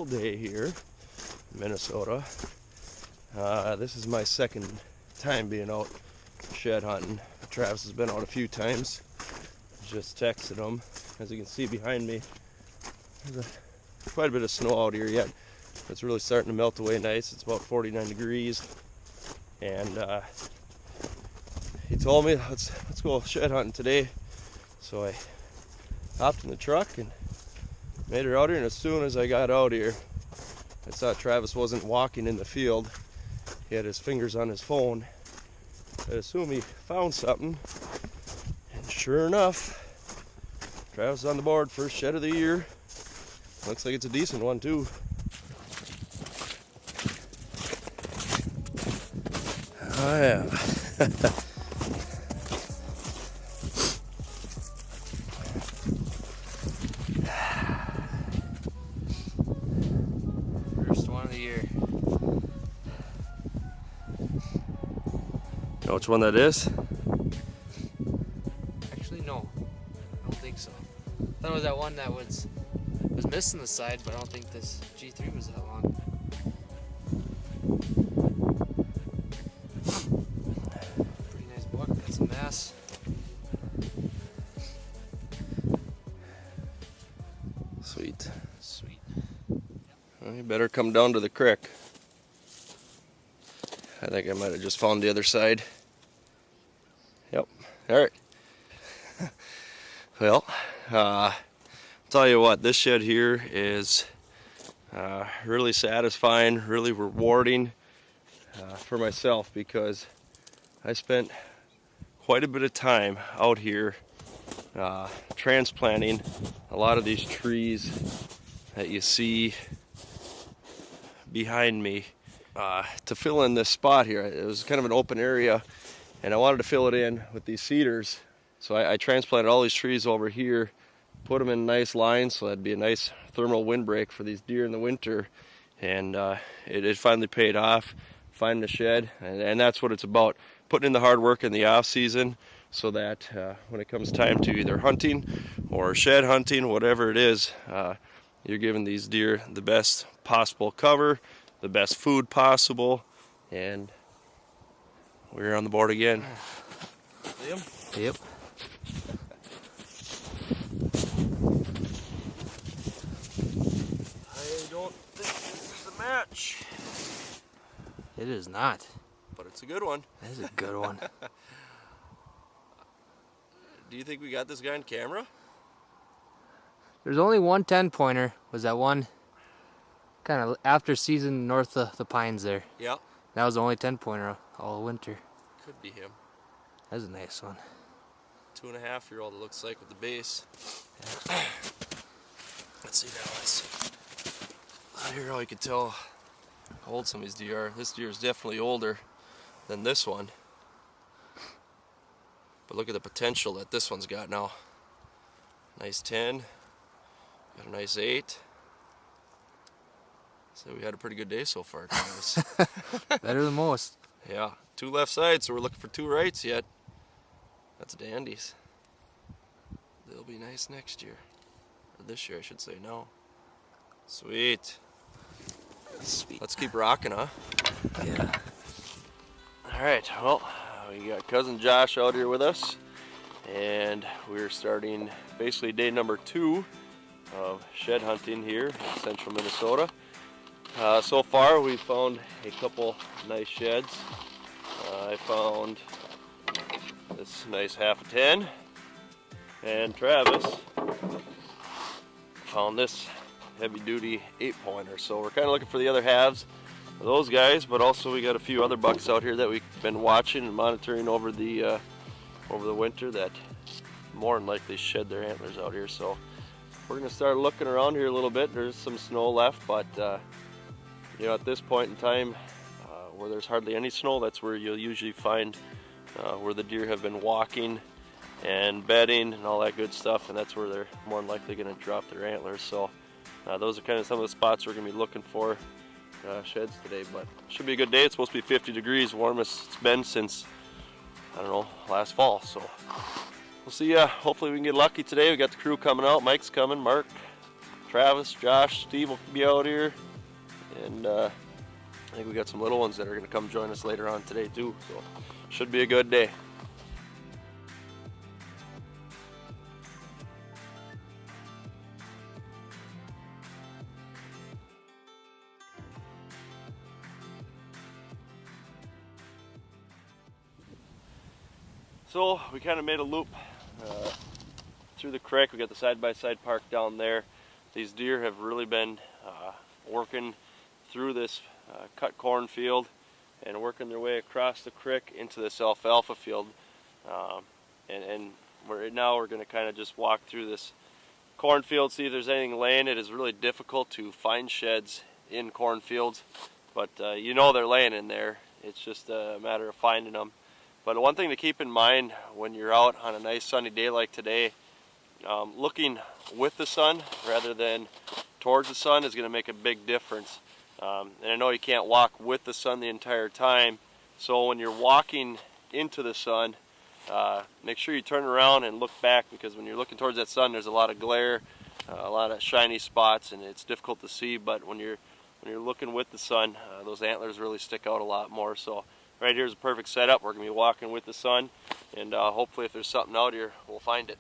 beautiful day here in Minnesota. This is my second time being out shed hunting. Travis has been out a few times. Just texted him. As you can see behind me, there's quite a bit of snow out here yet. It's really starting to melt away nice. It's about 49 degrees. And he told me, let's go shed hunting today. So I hopped in the truck and made her out here, and as soon as I got out here, I saw Travis wasn't walking in the field. He had his fingers on his phone. I assume he found something, and sure enough, Travis is on the board, first shed of the year. Looks like it's a decent one too. Oh yeah. First one of the year. You know which one that is? Actually, no. I don't think so. I thought it was that one that was missing the side, but I don't think this G3 was that long. Pretty nice buck. Got some mass. Sweet. Sweet. Well, you better come down to the creek. I think I might have just found the other side. Yep. All right. Well, I'll tell you what, this shed here is really satisfying, really rewarding for myself, because I spent quite a bit of time out here transplanting a lot of these trees that you see behind me to fill in this spot here. It was kind of an open area, and I wanted to fill it in with these cedars. So I transplanted all these trees over here, put them in nice lines so that'd be a nice thermal windbreak for these deer in the winter. And it finally paid off, finding a shed, and that's what it's about. Putting in the hard work in the off season so that when it comes time to either hunting or shed hunting, whatever it is, you're giving these deer the best possible cover, the best food possible, and we're on the board again. See him? Yep. I don't think this is a match, It is not. but it's a good one. That is a good one. Do you think we got this guy on camera? There's only one 10-pointer. Was that one kind of after season north of the pines there? Yeah, That was the only 10-pointer all winter. could be him. That's a nice one. 2.5-year-old, it looks like, with the base. Let's see now. Out here, you can tell how old some of these deer are. This deer is definitely older than this one. But look at the potential that this one's got now. Nice 10. Got a nice 8. So we had a pretty good day so far, Travis. Better than most. Yeah, 2 left sides, so we're looking for 2 rights yet. That's dandies. They'll be nice next year. Or this year, I should say, no. Sweet. Sweet. Let's keep rocking, huh? Yeah. Alright, well, we got cousin Josh out here with us. And we're starting basically day number 2 of shed hunting here in central Minnesota. So far, we've found a couple nice sheds. I found this nice half a 10, and Travis found this heavy-duty 8-pointer. So we're kind of looking for the other halves of those guys, but also we got a few other bucks out here that we've been watching and monitoring over the winter that more than likely shed their antlers out here. So we're going to start looking around here a little bit. There's some snow left, but you know, at this point in time where there's hardly any snow, that's where you'll usually find where the deer have been walking and bedding and all that good stuff, and that's where they're more than likely going to drop their antlers. So those are kind of some of the spots we're going to be looking for sheds today, but should be a good day. It's supposed to be 50 degrees, warmest it's been since, I don't know, last fall. So we'll see. Hopefully we can get lucky today. We got the crew coming out. Mike's coming, Mark, Travis, Josh, Steve will be out here, and I think we got some little ones that are going to come join us later on today too, so should be a good day. So we kind of made a loop through the creek. We got the side-by-side park down there. These deer have really been working through this cut cornfield and working their way across the creek into this alfalfa field. And right now we're going to kind of just walk through this cornfield, see if there's anything laying. It is really difficult to find sheds in cornfields, but you know they're laying in there. It's just a matter of finding them. But one thing to keep in mind when you're out on a nice sunny day like today, looking with the sun rather than towards the sun is going to make a big difference. And I know you can't walk with the sun the entire time, so when you're walking into the sun, make sure you turn around and look back, because when you're looking towards that sun there's a lot of glare, a lot of shiny spots, and it's difficult to see. But when you're looking with the sun, those antlers really stick out a lot more. So right here is a perfect setup. We're going to be walking with the sun, and hopefully if there's something out here, we'll find it.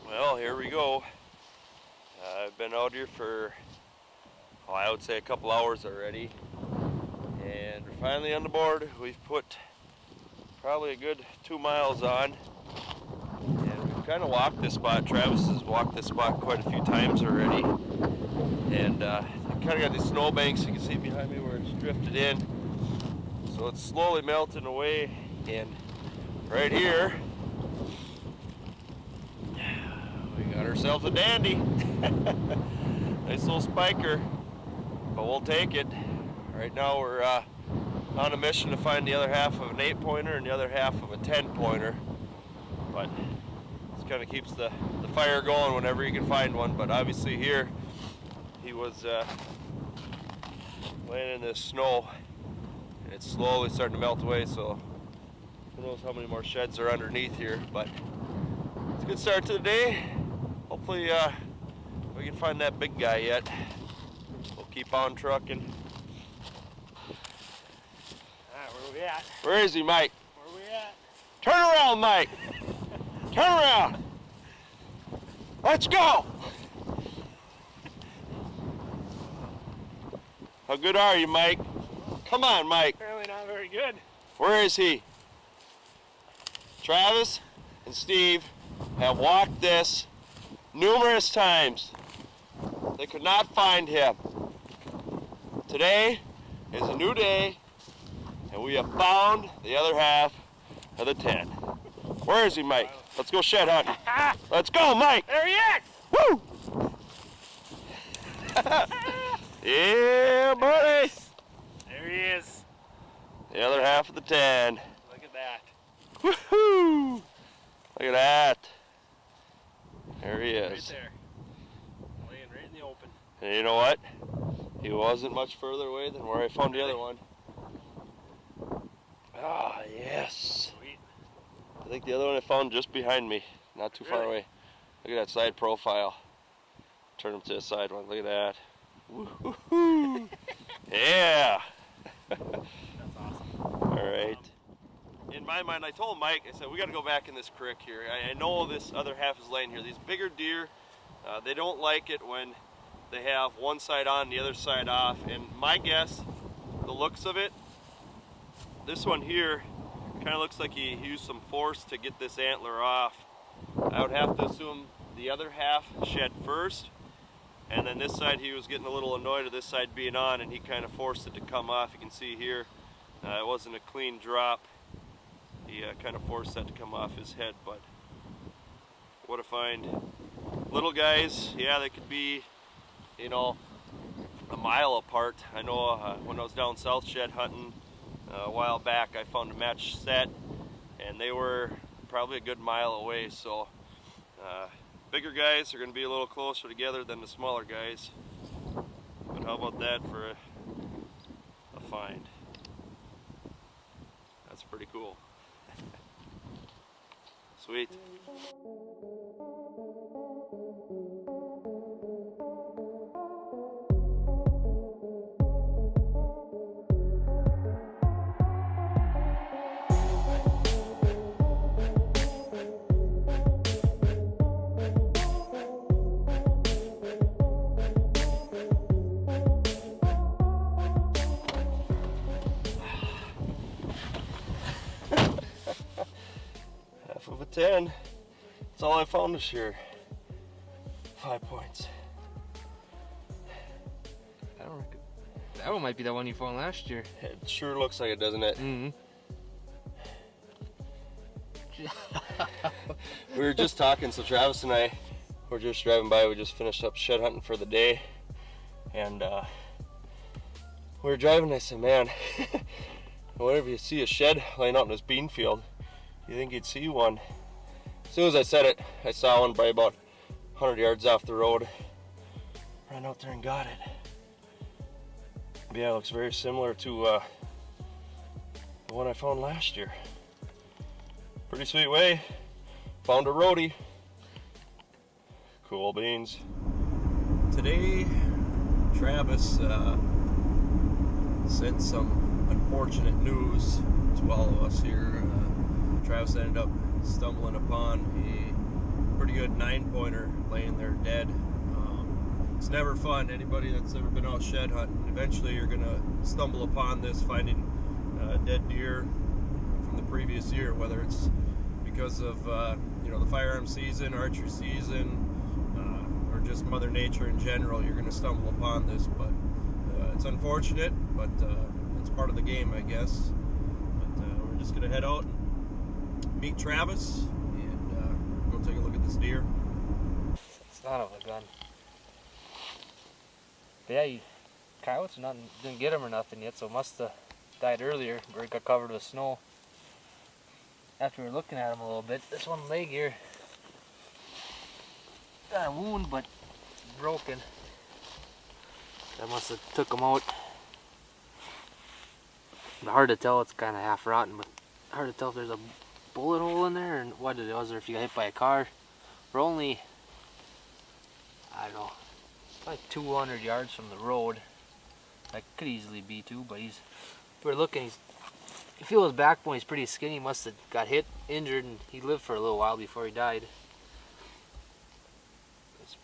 Well, here we go. I've been out here for, I would say a couple hours already, and we're finally on the board. We've put probably a good 2 miles on, and we've kind of walked this spot. Travis has walked this spot quite a few times already, and kind of got these snow banks you can see behind me where it's drifted in. So it's slowly melting away, and right here we got ourselves a dandy. Nice little spiker, but we'll take it. Right now we're on a mission to find the other half of an 8-pointer and the other half of a 10-pointer. But this kind of keeps the fire going whenever you can find one. But obviously here he was laying in this snow. It's slowly starting to melt away, so who knows how many more sheds are underneath here. But it's a good start to the day. Hopefully we can find that big guy yet. We'll keep on trucking. Alright, where are we at? Where is he, Mike? Where are we at? Turn around, Mike! Turn around! Let's go! How good are you, Mike? Come on, Mike. Apparently not very good. Where is he? Travis and Steve have walked this numerous times. They could not find him. Today is a new day, and we have found the other half of the 10. Where is he, Mike? Let's go shed hunting. Let's go, Mike! There he is! Woo! Yeah, buddy! There he is. The other half of the 10. Look at that. Woohoo! Look at that. There he is. Right there. Laying right in the open. And you know what? He wasn't much further away than where I found the other one. Ah, yes. Sweet. I think the other one I found just behind me, not too far away. Look at that side profile. Turn him to the side one. Look at that. Woo-hoo-hoo. Yeah. That's awesome. All right. In my mind, I told Mike, I said, we got to go back in this creek here. I know this other half is laying here. These bigger deer, they don't like it when they have one side on, the other side off. And my guess, the looks of it, this one here kind of looks like he used some force to get this antler off. I would have to assume the other half shed first, and then this side he was getting a little annoyed with this side being on, and he kind of forced it to come off. You can see here, it wasn't a clean drop. He kind of forced that to come off his head, but what a find. Little guys, yeah, they could be, you know, a mile apart. I know when I was down south shed hunting a while back, I found a match set, and they were probably a good mile away. So bigger guys are going to be a little closer together than the smaller guys. But how about that for a find? That's pretty cool. Sweet. 10. That's all I found this year. 5 points. I don't reckon. That one might be the one you found last year. It sure looks like it, doesn't it? Mm-hmm. We were just talking, so Travis and I were just driving by. We just finished up shed hunting for the day, and we were driving, and I said, man, whenever you see a shed laying out in this bean field, you think you'd see one. As soon as I said it, I saw one probably about 100 yards off the road. Ran out there and got it. But yeah, it looks very similar to the one I found last year. Pretty sweet way. Found a roadie. Cool beans. Today, Travis sent some unfortunate news to all of us here. Travis ended up stumbling upon a pretty good 9-pointer laying there dead. It's never fun. Anybody that's ever been out shed hunting, eventually you're gonna stumble upon this, finding dead deer from the previous year, whether it's because of you know, the firearm season, archery season, or just Mother Nature in general. You're gonna stumble upon this, but it's unfortunate, but it's part of the game, I guess. But we're just gonna head out and meet Travis and go take a look at this deer. Son of a gun. But yeah, coyotes didn't get him or nothing yet, so must have died earlier where it got covered with snow. After we were looking at him a little bit, this one leg here got a wound, but broken. That must have took him out. It's hard to tell, it's kind of half rotten, but hard to tell if there's a bullet hole in there and what it was, or if you got hit by a car. We're only, I don't know, like 200 yards from the road. That could easily be too, but we're looking, you feel his backbone, he's pretty skinny. He must have got hit, injured, and he lived for a little while before he died. It's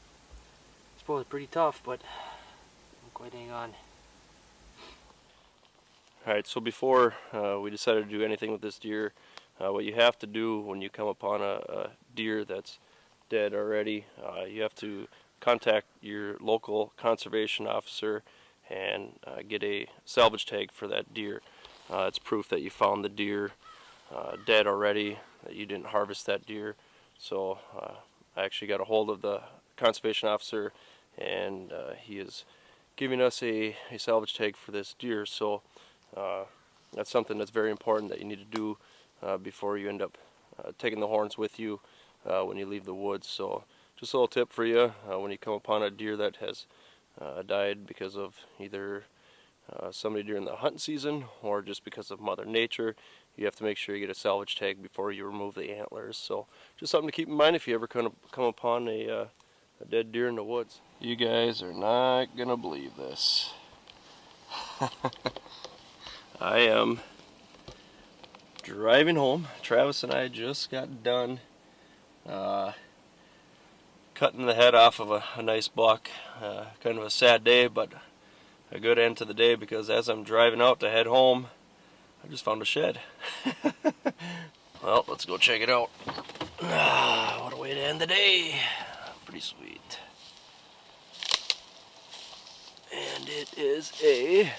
supposed pretty tough, but I'm quite hang on. Alright, so before we decided to do anything with this deer, what you have to do when you come upon a deer that's dead already, you have to contact your local conservation officer and get a salvage tag for that deer. It's proof that you found the deer dead already, that you didn't harvest that deer. So I actually got a hold of the conservation officer, and he is giving us a salvage tag for this deer. So that's something that's very important that you need to do before you end up taking the horns with you when you leave the woods. So just a little tip for you, when you come upon a deer that has died because of either somebody during the hunting season or just because of Mother Nature, you have to make sure you get a salvage tag before you remove the antlers. So just something to keep in mind if you ever come upon a dead deer in the woods. You guys are not gonna believe this. I am driving home. Travis and I just got done cutting the head off of a nice buck. Kind of a sad day, but a good end to the day, because as I'm driving out to head home, I just found a shed. Well, let's go check it out. What a way to end the day. Pretty sweet. And it is a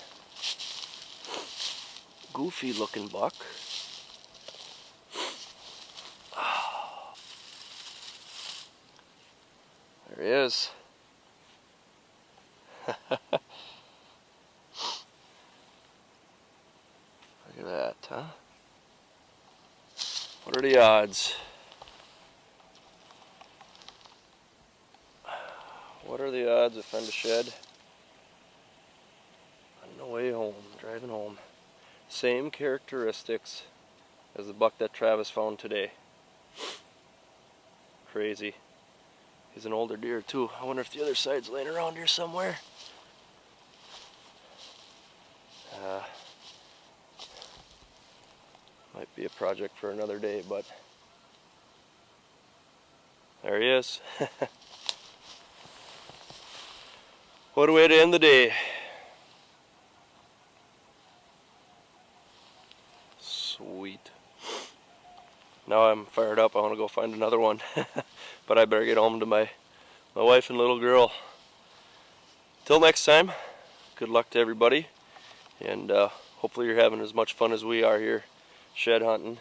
goofy looking buck. There he is. Look at that, huh? What are the odds? What are the odds I find a shed on the way home, driving home? Same characteristics as the buck that Travis found today. Crazy. He's an older deer too. I wonder if the other side's laying around here somewhere. Might be a project for another day, but there he is. What a way to end the day. Sweet. now I'm fired up. I want to go find another one. But I better get home to my wife and little girl. Till next time, good luck to everybody, and hopefully you're having as much fun as we are here shed hunting.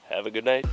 Have a good night.